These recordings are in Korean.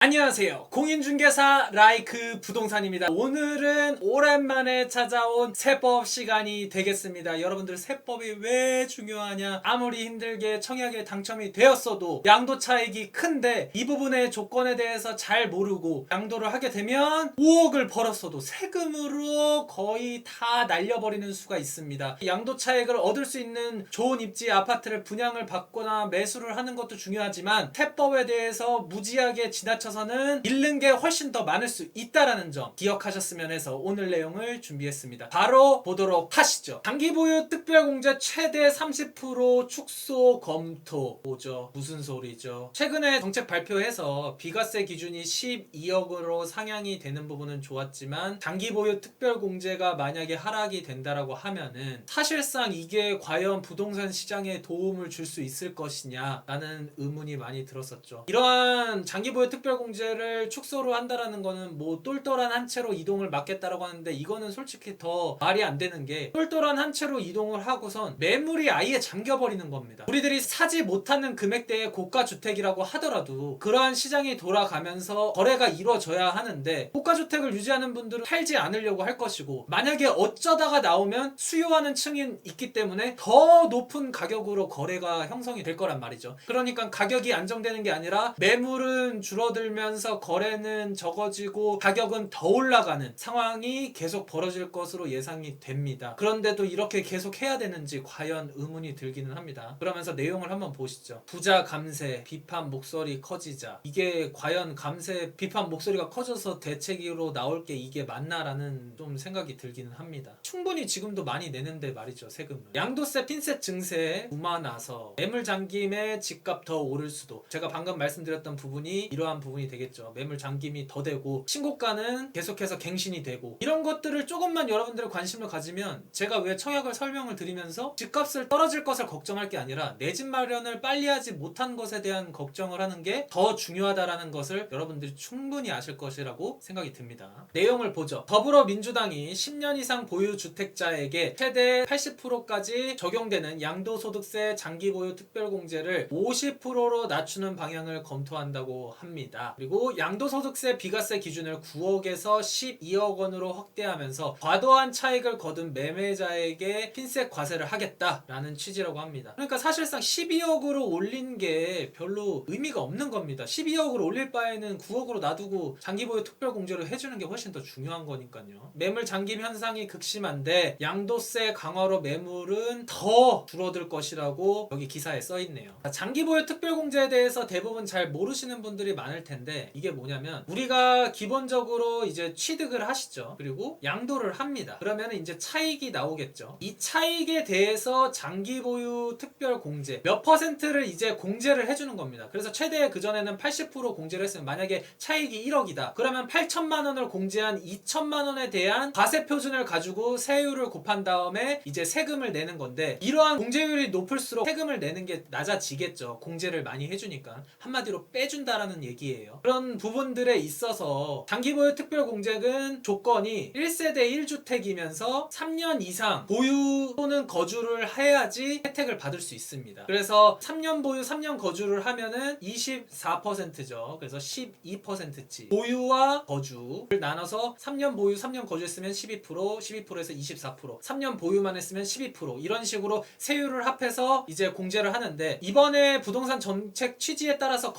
안녕하세요. 공인중개사 라이크 부동산입니다. 오늘은 오랜만에 찾아온 세법 시간이 되겠습니다. 여러분들 세법이 왜 중요하냐? 아무리 힘들게 청약에 당첨이 되었어도 양도 차익이 큰데 이 부분의 조건에 대해서 잘 모르고 양도를 하게 되면 5억을 벌었어도 세금으로 거의 다 날려버리는 수가 있습니다. 양도 차익을 얻을 수 있는 좋은 입지 아파트를 분양을 받거나 매수를 하는 것도 중요하지만 세법에 대해서 무지하게 지나쳐 서는 잃는 게 훨씬 더 많을 수 있다라는 점 기억하셨으면 해서 오늘 내용을 준비했습니다. 바로 보도록 하시죠. 장기 보유 특별공제 최대 30% 축소 검토. 뭐죠? 무슨 소리죠? 최근에 정책 발표해서 비과세 기준이 12억으로 상향이 되는 부분은 좋았지만 장기 보유 특별공제가 만약에 하락이 된다라고 하면은 사실상 이게 과연 부동산 시장에 도움을 줄 수 있을 것이냐 라는 의문이 많이 들었었죠. 이러한 장기 보유 특별공제를 축소를 한다라는 거는 뭐 똘똘한 한 채로 이동을 막겠다라고 하는데 이거는 솔직히 더 말이 안 되는 게 똘똘한 한 채로 이동을 하고선 매물이 아예 잠겨버리는 겁니다. 우리들이 사지 못하는 금액대의 고가주택이라고 하더라도 그러한 시장이 돌아가면서 거래가 이루어져야 하는데 고가주택을 유지하는 분들은 팔지 않으려고 할 것이고 만약에 어쩌다가 나오면 수요하는 층이 있기 때문에 더 높은 가격으로 거래가 형성이 될 거란 말이죠. 그러니까 가격이 안정되는 게 아니라 매물은 줄어들면서 거래는 적어지고 가격은 더 올라가는 상황이 계속 벌어질 것으로 예상이 됩니다. 그런데도 이렇게 계속 해야 되는지 과연 의문이 들기는 합니다. 그러면서 내용을 한번 보시죠. 부자 감세, 비판 목소리 커지자. 이게 과연 감세, 비판 목소리가 커져서 대책으로 나올 게 이게 맞나라는 좀 생각이 들기는 합니다. 충분히 지금도 많이 내는데 말이죠, 세금을. 양도세, 핀셋 증세에 무마나서 매물 잠김에 집값 더 오를 수도. 제가 방금 말씀드렸던 부분이 이러한 부분이 되겠죠. 매물 잠김이 더 되고 신고가는 계속해서 갱신이 되고 이런 것들을 조금만 여러분들의 관심을 가지면 제가 왜 청약을 설명을 드리면서 집값을 떨어질 것을 걱정할 게 아니라 내 집 마련을 빨리 하지 못한 것에 대한 걱정을 하는 게 더 중요하다라는 것을 여러분들이 충분히 아실 것이라고 생각이 듭니다. 내용을 보죠. 더불어민주당이 10년 이상 보유 주택자에게 최대 80%까지 적용되는 양도소득세 장기보유 특별공제를 50%로 낮추는 방향을 검토한다고 합니다. 그리고 양도소득세 비과세 기준을 9억에서 12억 원으로 확대하면서 과도한 차익을 거둔 매매자에게 핀셋 과세를 하겠다라는 취지라고 합니다. 그러니까 사실상 12억으로 올린 게 별로 의미가 없는 겁니다. 12억으로 올릴 바에는 9억으로 놔두고 장기보유 특별공제를 해주는 게 훨씬 더 중요한 거니까요. 매물 잠김 현상이 극심한데 양도세 강화로 매물은 더 줄어들 것이라고 여기 기사에 써있네요. 장기보유 특별공제에 대해서 대부분 잘 모르시는 분들이 많을 텐데 이게 뭐냐면 우리가 기본적으로 이제 취득을 하시죠. 그리고 양도를 합니다. 그러면 이제 차익이 나오겠죠. 이 차익에 대해서 장기보유 특별공제 몇 퍼센트를 이제 공제를 해주는 겁니다. 그래서 최대 그전에는 80% 공제를 했으면 만약에 차익이 1억이다. 그러면 8천만 원을 공제한 2천만 원에 대한 과세 표준을 가지고 세율을 곱한 다음에 이제 세금을 내는 건데 이러한 공제율이 높을수록 세금을 내는 게 낮아지겠죠. 공제를 많이 해주니까. 한마디로 빼준다라는 얘기예요. 그런 부분들에 있어서 장기보유 특별공제는 조건이 1세대 1주택이면서 3년 이상 보유 또는 거주를 해야지 혜택을 받을 수 있습니다. 그래서 3년 보유 3년 거주를 하면은 24%죠. 그래서 12%치 보유와 거주를 나눠서 3년 보유 3년 거주했으면 12% 12%에서 24% 3년 보유만 했으면 12% 이런 식으로 세율을 합해서 이제 공제를 하는데 이번에 부동산 정책 취지에 따라서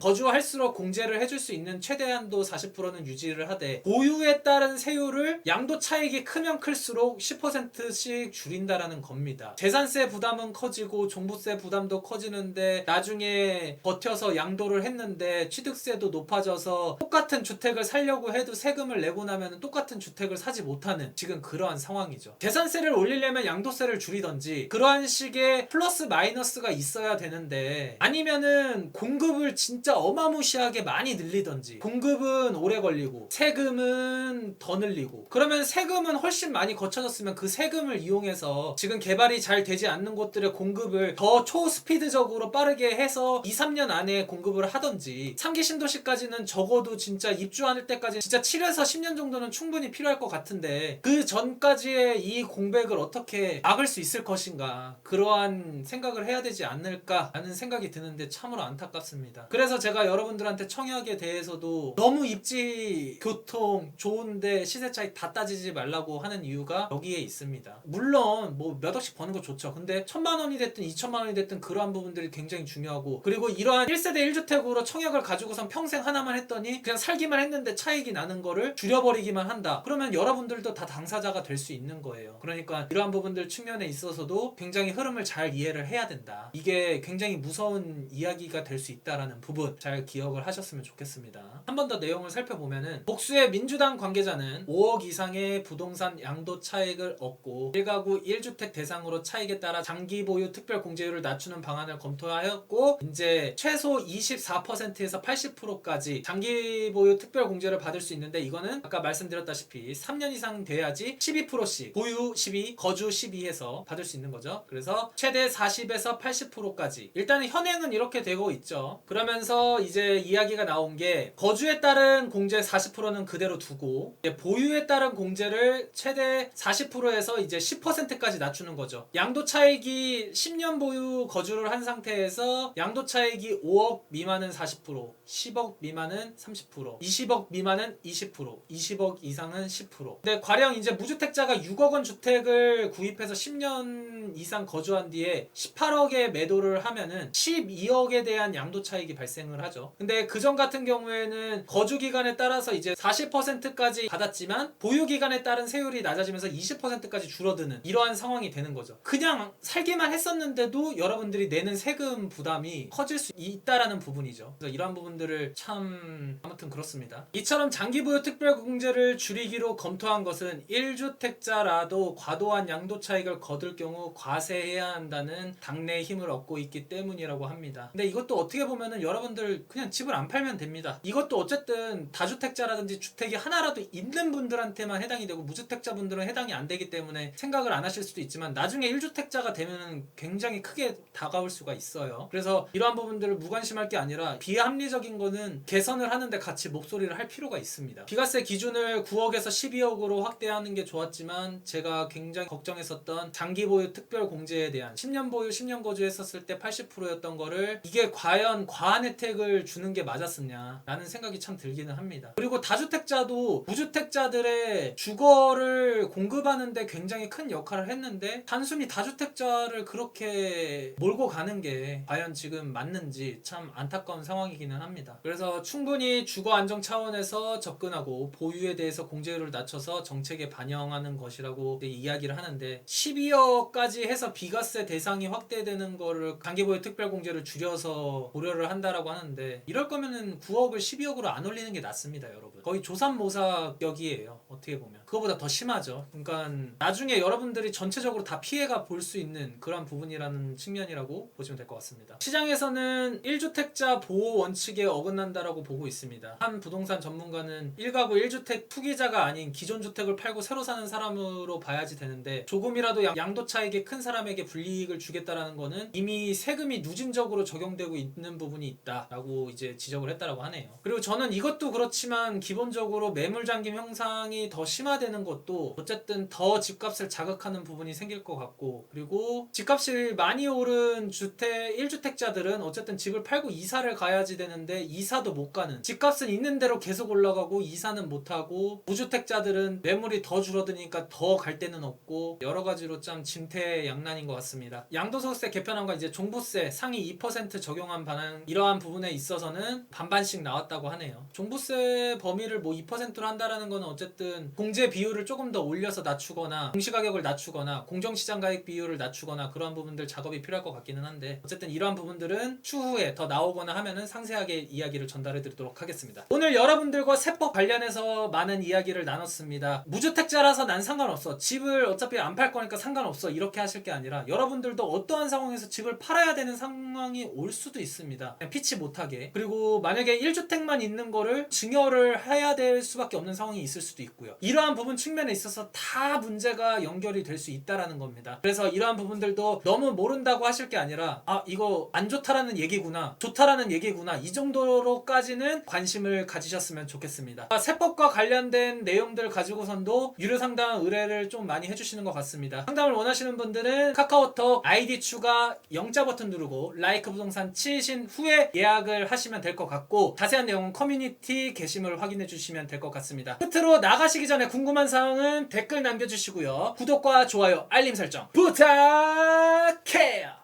거주할수록 공제를 해줄 수 있는 최대한도 40%는 유지를 하되 보유에 따른 세율을 양도 차익이 크면 클수록 10%씩 줄인다라는 겁니다. 재산세 부담은 커지고 종부세 부담도 커지는데 나중에 버텨서 양도를 했는데 취득세도 높아져서 똑같은 주택을 사려고 해도 세금을 내고 나면 똑같은 주택을 사지 못하는 지금 그러한 상황이죠. 재산세를 올리려면 양도세를 줄이던지 그러한 식의 플러스 마이너스가 있어야 되는데 아니면은 공급을 진짜 어마무시하게 많이 늘리던지 공급은 오래 걸리고 세금은 더 늘리고 그러면 세금은 훨씬 많이 거쳐졌으면 그 세금을 이용해서 지금 개발이 잘 되지 않는 곳들의 공급을 더 초스피드적으로 빠르게 해서 2, 3년 안에 공급을 하던지 3기 신도시까지는 적어도 진짜 입주할 때까지 진짜 7에서 10년 정도는 충분히 필요할 것 같은데 그 전까지의 이 공백을 어떻게 막을 수 있을 것인가 그러한 생각을 해야 되지 않을까 라는 생각이 드는데 참으로 안타깝습니다. 그래서 제가 여러분들 여러분들한테 청약에 대해서도 너무 입지, 교통 좋은데 시세 차익 다 따지지 말라고 하는 이유가 여기에 있습니다. 물론 뭐 몇 억씩 버는 거 좋죠. 근데 1,000만 원이 됐든 2,000만 원이 됐든 그러한 부분들이 굉장히 중요하고, 그리고 이러한 1세대 1주택으로 청약을 가지고선 평생 하나만 했더니 그냥 살기만 했는데 차익이 나는 거를 줄여버리기만 한다. 그러면 여러분들도 다 당사자가 될 수 있는 거예요. 그러니까 이러한 부분들 측면에 있어서도 굉장히 흐름을 잘 이해를 해야 된다. 이게 굉장히 무서운 이야기가 될 수 있다라는 부분 잘 기억을 하셨으면 좋겠습니다. 한 번 더 내용을 살펴보면은, 복수의 민주당 관계자는 5억 이상의 부동산 양도 차익을 얻고 1가구 1주택 대상으로 차익에 따라 장기 보유 특별 공제율을 낮추는 방안을 검토하였고, 이제 최소 24%에서 80%까지 장기 보유 특별 공제를 받을 수 있는데, 이거는 아까 말씀드렸다시피 3년 이상 돼야지 12%씩 보유 12, 거주 12 해서 받을 수 있는 거죠. 그래서 최대 40에서 80%까지 일단은 현행은 이렇게 되고 있죠. 그러면서 이제 이야기가 나온 게, 거주에 따른 공제 40%는 그대로 두고 이제 보유에 따른 공제를 최대 40%에서 이제 10%까지 낮추는 거죠. 양도 차익이 10년 보유 거주를 한 상태에서 양도 차익이 5억 미만은 40%, 10억 미만은 30%, 20억 미만은 20%, 20억 이상은 10%. 근데 가령 이제 무주택자가 6억 원 주택을 구입해서 10년 이상 거주한 뒤에 18억에 매도를 하면은 12억에 대한 양도 차익이 발생을 하죠. 근데 그전 같은 경우에는 거주 기간에 따라서 이제 40%까지 받았지만 보유 기간에 따른 세율이 낮아지면서 20%까지 줄어드는 이러한 상황이 되는 거죠. 그냥 살기만 했었는데도 여러분들이 내는 세금 부담이 커질 수 있다라는 부분이죠. 그래서 이러한 부분들을 참 아무튼 그렇습니다. 이처럼 장기 보유 특별 공제를 줄이기로 검토한 것은 1주택자라도 과도한 양도 차익을 거둘 경우 과세해야 한다는 당내의 힘을 얻고 있기 때문이라고 합니다. 근데 이것도 어떻게 보면은 여러분들 그냥 집을 안 팔면 됩니다. 이것도 어쨌든 다주택자라든지 주택이 하나라도 있는 분들한테만 해당이 되고, 무주택자분들은 해당이 안 되기 때문에 생각을 안 하실 수도 있지만, 나중에 1주택자가 되면은 굉장히 크게 다가올 수가 있어요. 그래서 이러한 부분들을 무관심할 게 아니라 비합리적인 거는 개선을 하는데 같이 목소리를 할 필요가 있습니다. 비과세 기준을 9억에서 12억으로 확대하는 게 좋았지만, 제가 굉장히 걱정했었던 장기 보유 특별 공제에 대한 10년 보유 10년 거주했었을 때 80%였던 거를 이게 과연 과한 혜택을 주는 게 맞았었냐 라는 생각이 참 들기는 합니다. 그리고 다주택자도 무주택자들의 주거를 공급하는데 굉장히 큰 역할을 했는데, 단순히 다주택자를 그렇게 몰고 가는 게 과연 지금 맞는지 참 안타까운 상황이기는 합니다. 그래서 충분히 주거 안정 차원에서 접근하고 보유에 대해서 공제율을 낮춰서 정책에 반영하는 것이라고 이야기를 하는데, 12억까지 해서 비과세 대상이 확대되는 거를 장기보유 특별공제를 줄여서 고려를 한다라고 하는데, 이럴 거면은 9억을 12억으로 안 올리는 게 낫습니다. 여러분, 거의 조삼모사격이에요. 어떻게 보면 그거보다 더 심하죠. 그러니까 나중에 여러분들이 전체적으로 다 피해가 볼 수 있는 그런 부분이라는 측면이라고 보시면 될 것 같습니다. 시장에서는 1주택자 보호 원칙에 어긋난다라고 보고 있습니다. 한 부동산 전문가는 1가구 1주택 투기자가 아닌 기존 주택을 팔고 새로 사는 사람으로 봐야지 되는데, 조금이라도 양도 차익이 큰 사람에게 불이익을 주겠다라는 거는 이미 세금이 누진적으로 적용되고 있는 부분이 있다라고 이제 지적을 했다라고 하네요. 그리고 저는 이것도 그렇지만 기본적으로 매물 잠김 형상이 더 심화되는 것도 어쨌든 더 집값을 자극하는 부분이 생길 것 같고, 그리고 집값이 많이 오른 1주택자들은 어쨌든 집을 팔고 이사를 가야지 되는데 이사도 못 가는, 집값은 있는 대로 계속 올라가고 이사는 못하고, 무주택자들은 매물이 더 줄어드니까 더 갈 데는 없고, 여러 가지로 참 진퇴양난인 것 같습니다. 양도소득세 개편안과 이제 종부세 상위 2% 적용한 반환, 이러한 부분에 있어서는 반반씩 나왔다고 하네요. 종부세 범위를 뭐 2%로 한다라는 거는 어쨌든 공제 비율을 조금 더 올려서 낮추거나 공시가격을 낮추거나 공정시장 가액 비율을 낮추거나 그러한 부분들 작업이 필요할 것 같기는 한데, 어쨌든 이러한 부분들은 추후에 더 나오거나 하면은 상세하게 이야기를 전달해 드리도록 하겠습니다. 오늘 여러분들과 세법 관련해서 많은 이야기를 나눴습니다. 무주택자라서 난 상관없어, 집을 어차피 안 팔 거니까 상관없어, 이렇게 하실 게 아니라 여러분들도 어떠한 상황에서 집을 팔아야 되는 상황이 올 수도 있습니다. 그냥 피치 못하게. 그리고 만약에 1주택만 있는 거를 증여를 해야 될 수밖에 없는 상황이 있을 수도 있고요. 이러한 부분 측면에 있어서 다 문제가 연결이 될 수 있다라는 겁니다. 그래서 이러한 부분들도 너무 모른다고 하실 게 아니라, 아, 이거 안 좋다라는 얘기구나, 좋다라는 얘기구나, 이 정도로까지는 관심을 가지셨으면 좋겠습니다. 세법과 관련된 내용들 가지고선도 유료 상담 의뢰를 좀 많이 해주시는 것 같습니다. 상담을 원하시는 분들은 카카오톡 아이디 추가 영자 버튼 누르고 라이크 부동산 치신 후에 예약을 하시면 하시면 될 것 같고 자세한 내용은 커뮤니티 게시물을 확인해 주시면 될 것 같습니다. 끝으로 나가시기 전에 궁금한 사항은 댓글 남겨주시고요. 구독과 좋아요, 알림 설정 부탁해요.